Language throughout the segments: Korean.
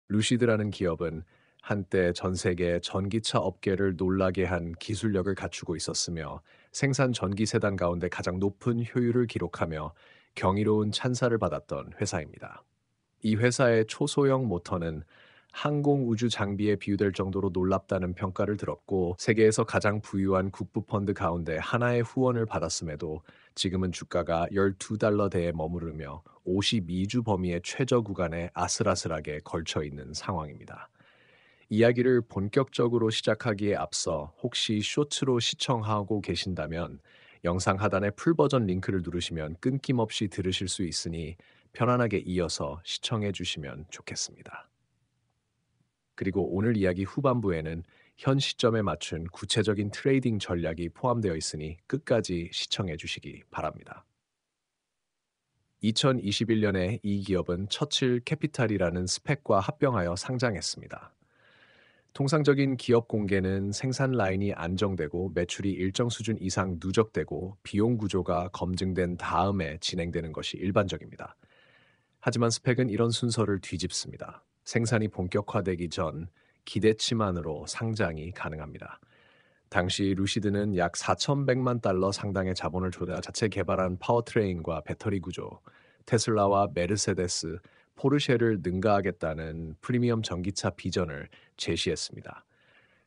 루시드라는 기업은 한때 전 세계 전기차 업계를 놀라게 한 기술력을 갖추고 있었으며 생산 전기 세단 가운데 가장 높은 효율을 기록하며 경이로운 찬사를 받았던 회사입니다. 이 회사의 초소형 모터는 항공 우주 장비에 비유될 정도로 놀랍다는 평가를 들었고 세계에서 가장 부유한 국부 펀드 가운데 하나의 후원을 받았음에도 지금은 주가가 12달러대에 머무르며 52주 범위의 최저 구간에 아슬아슬하게 걸쳐 있는 상황입니다. 이야기를 본격적으로 시작하기에 앞서 혹시 쇼츠로 시청하고 계신다면 영상 하단의 풀 버전 링크를 누르시면 끊김없이 들으실 수 있으니 편안하게 이어서 시청해 주시면 좋겠습니다. 그리고 오늘 이야기 후반부에는 현 시점에 맞춘 구체적인 트레이딩 전략이 포함되어 있으니 끝까지 시청해 주시기 바랍니다. 2021년에 이 기업은 처칠 캐피탈이라는 스펙과 합병하여 상장했습니다. 통상적인 기업 공개는 생산 라인이 안정되고 매출이 일정 수준 이상 누적되고 비용 구조가 검증된 다음에 진행되는 것이 일반적입니다. 하지만 스펙은 이런 순서를 뒤집습니다. 생산이 본격화되기 전 기대치만으로 상장이 가능합니다. 당시 루시드는 약 4,100만 달러 상당의 자본을 조달 자체 개발한 파워트레인과 배터리 구조, 테슬라와 메르세데스, 포르쉐를 능가하겠다는 프리미엄 전기차 비전을 제시했습니다.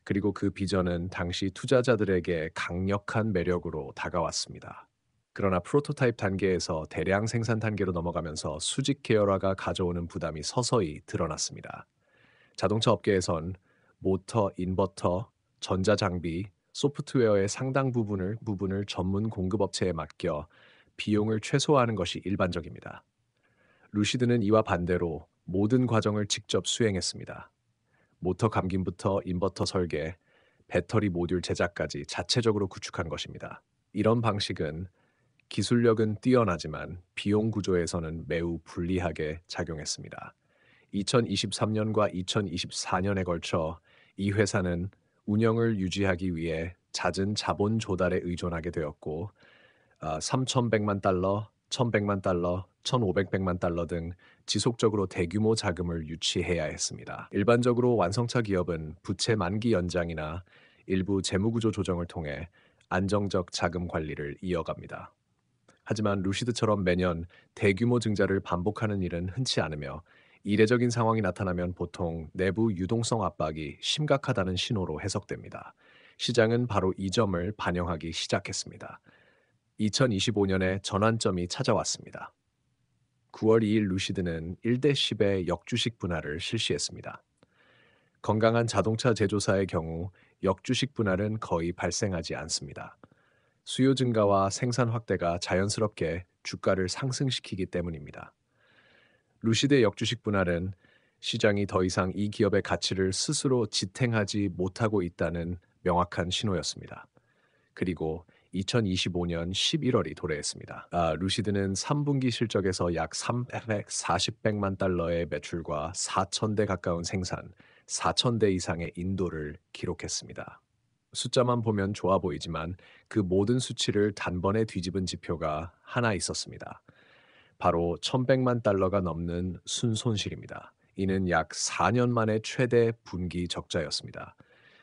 그리고 그 비전은 당시 투자자들에게 강력한 매력으로 다가왔습니다. 그러나 프로토타입 단계에서 대량 생산 단계로 넘어가면서 수직 계열화가 가져오는 부담이 서서히 드러났습니다. 자동차 업계에선 모터, 인버터, 전자장비, 소프트웨어의 상당 부분을 전문 공급업체에 맡겨 비용을 최소화하는 것이 일반적입니다. 루시드는 이와 반대로 모든 과정을 직접 수행했습니다. 모터 감김부터 인버터 설계, 배터리 모듈 제작까지 자체적으로 구축한 것입니다. 이런 방식은 기술력은 뛰어나지만 비용 구조에서는 매우 불리하게 작용했습니다. 2023년과 2024년에 걸쳐 이 회사는 운영을 유지하기 위해 잦은 자본 조달에 의존하게 되었고 3,100만 달러, 1,100만 달러, 1,500만 달러 등 지속적으로 대규모 자금을 유치해야 했습니다. 일반적으로 완성차 기업은 부채 만기 연장이나 일부 재무구조 조정을 통해 안정적 자금 관리를 이어갑니다. 하지만 루시드처럼 매년 대규모 증자를 반복하는 일은 흔치 않으며 이례적인 상황이 나타나면 보통 내부 유동성 압박이 심각하다는 신호로 해석됩니다. 시장은 바로 이 점을 반영하기 시작했습니다. 2025년에 전환점이 찾아왔습니다. 9월 2일 루시드는 1대 10의 역주식 분할을 실시했습니다. 건강한 자동차 제조사의 경우 역주식 분할은 거의 발생하지 않습니다. 수요 증가와 생산 확대가 자연스럽게 주가를 상승시키기 때문입니다. 루시드의 역주식 분할은 시장이 더 이상 이 기업의 가치를 스스로 지탱하지 못하고 있다는 명확한 신호였습니다. 그리고 2025년 11월이 도래했습니다. 루시드는 3분기 실적에서 약 340백만 달러의 매출과 4,000대 가까운 생산, 4,000대 이상의 인도를 기록했습니다. 숫자만 보면 좋아 보이지만 그 모든 수치를 단번에 뒤집은 지표가 하나 있었습니다. 바로 1,100만 달러가 넘는 순손실입니다. 이는 약 4년 만에 최대 분기 적자였습니다.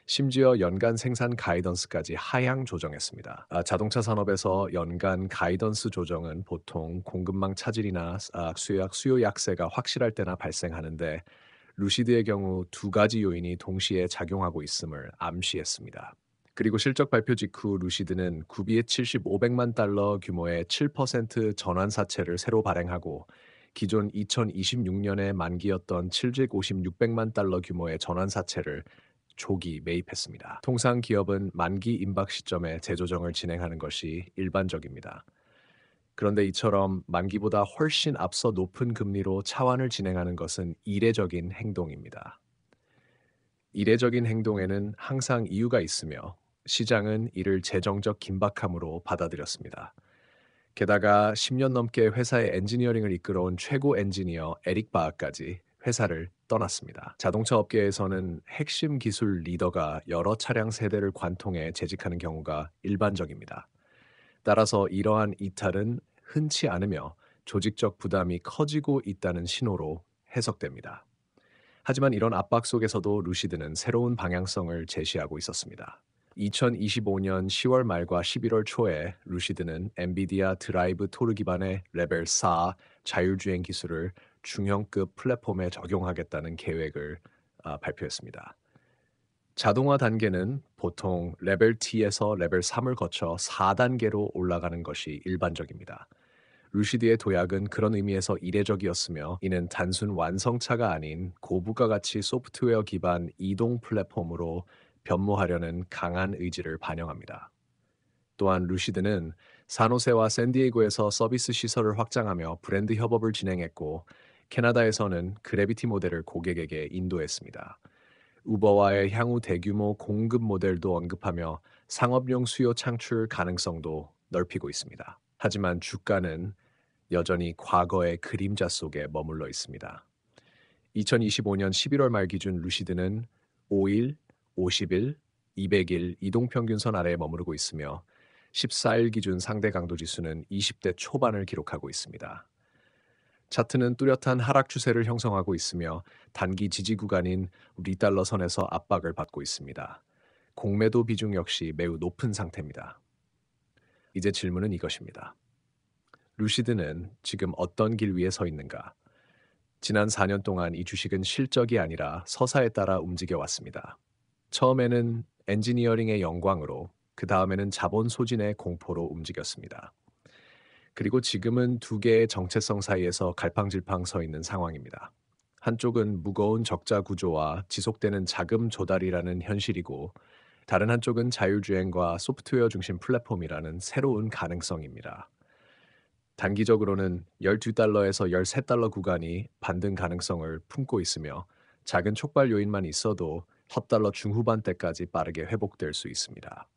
심지어 연간 생산 가이던스까지 하향 조정했습니다. 자동차 산업에서 연간 가이던스 조정은 보통 공급망 차질이나 수요 약세가 확실할 때나 발생하는데 루시드의 경우 두 가지 요인이 동시에 작용하고 있음을 암시했습니다. 그리고 실적 발표 직후 루시드는 구비의 7,500만 달러 규모의 7% 전환사채를 새로 발행하고 기존 2026년에 만기였던 756백만 달러 규모의 전환사채를 조기 매입했습니다. 통상 기업은 만기 임박 시점에 재조정을 진행하는 것이 일반적입니다. 그런데 이처럼 만기보다 훨씬 앞서 높은 금리로 차환을 진행하는 것은 이례적인 행동입니다. 이례적인 행동에는 항상 이유가 있으며 시장은 이를 재정적 긴박함으로 받아들였습니다. 게다가 10년 넘게 회사의 엔지니어링을 이끌어온 최고 엔지니어 에릭 바흐까지 회사를 떠났습니다. 자동차 업계에서는 핵심 기술 리더가 여러 차량 세대를 관통해 재직하는 경우가 일반적입니다. 따라서 이러한 이탈은 흔치 않으며 조직적 부담이 커지고 있다는 신호로 해석됩니다. 하지만 이런 압박 속에서도 루시드는 새로운 방향성을 제시하고 있었습니다. 2025년 10월 말과 11월 초에 루시드는 엔비디아 드라이브 토르 기반의 레벨 4 자율주행 기술을 중형급 플랫폼에 적용하겠다는 계획을 발표했습니다. 자동화 단계는 보통 레벨 T에서 레벨 3을 거쳐 4단계로 올라가는 것이 일반적입니다. 루시드의 도약은 그런 의미에서 이례적이었으며 이는 단순 완성차가 아닌 고부가 가치 소프트웨어 기반 이동 플랫폼으로 변모하려는 강한 의지를 반영합니다. 또한 루시드는 산호세와 샌디에이고에서 서비스 시설을 확장하며 브랜드 협업을 진행했고 캐나다에서는 그래비티 모델을 고객에게 인도했습니다. 우버와의 향후 대규모 공급 모델도 언급하며 상업용 수요 창출 가능성도 넓히고 있습니다. 하지만 주가는 여전히 과거의 그림자 속에 머물러 있습니다. 2025년 11월 말 기준 루시드는 5일, 50일, 200일 이동평균선 아래에 머무르고 있으며 14일 기준 상대 강도 지수는 20대 초반을 기록하고 있습니다. 차트는 뚜렷한 하락 추세를 형성하고 있으며 단기 지지 구간인 리달러 선에서 압박을 받고 있습니다. 공매도 비중 역시 매우 높은 상태입니다. 이제 질문은 이것입니다. 루시드는 지금 어떤 길 위에 서 있는가? 지난 4년 동안 이 주식은 실적이 아니라 서사에 따라 움직여 왔습니다. 처음에는 엔지니어링의 영광으로, 그 다음에는 자본 소진의 공포로 움직였습니다. 그리고 지금은 두 개의 정체성 사이에서 갈팡질팡 서 있는 상황입니다. 한쪽은 무거운 적자 구조와 지속되는 자금 조달이라는 현실이고, 다른 한쪽은 자율주행과 소프트웨어 중심 플랫폼이라는 새로운 가능성입니다. 단기적으로는 12달러에서 13달러 구간이 반등 가능성을 품고 있으며 작은 촉발 요인만 있어도 10달러 중후반대까지 빠르게 회복될 수 있습니다.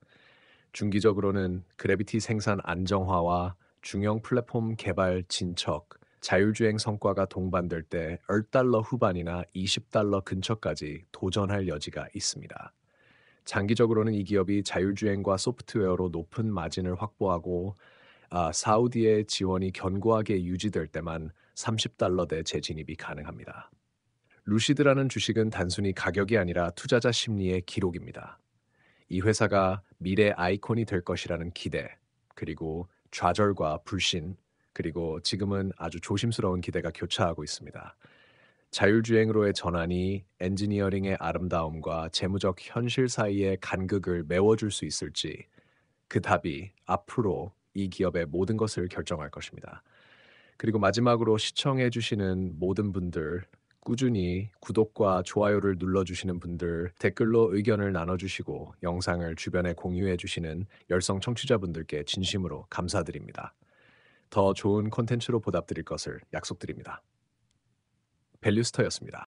중기적으로는 그래비티 생산 안정화와 중형 플랫폼 개발 진척, 자율주행 성과가 동반될 때 10달러 후반이나 20달러 근처까지 도전할 여지가 있습니다. 장기적으로는 이 기업이 자율주행과 소프트웨어로 높은 마진을 확보하고 사우디의 지원이 견고하게 유지될 때만 30달러대 재진입이 가능합니다. 루시드라는 주식은 단순히 가격이 아니라 투자자 심리의 기록입니다. 이 회사가 미래 아이콘이 될 것이라는 기대, 그리고 좌절과 불신, 그리고 지금은 아주 조심스러운 기대가 교차하고 있습니다. 자율주행으로의 전환이 엔지니어링의 아름다움과 재무적 현실 사이의 간극을 메워줄 수 있을지, 그 답이 앞으로 이 기업의 모든 것을 결정할 것입니다. 그리고 마지막으로 시청해주시는 모든 분들, 꾸준히 구독과 좋아요를 눌러주시는 분들, 댓글로 의견을 나눠주시고 영상을 주변에 공유해주시는 열성 청취자분들께 진심으로 감사드립니다. 더 좋은 콘텐츠로 보답드릴 것을 약속드립니다. 밸류스터였습니다.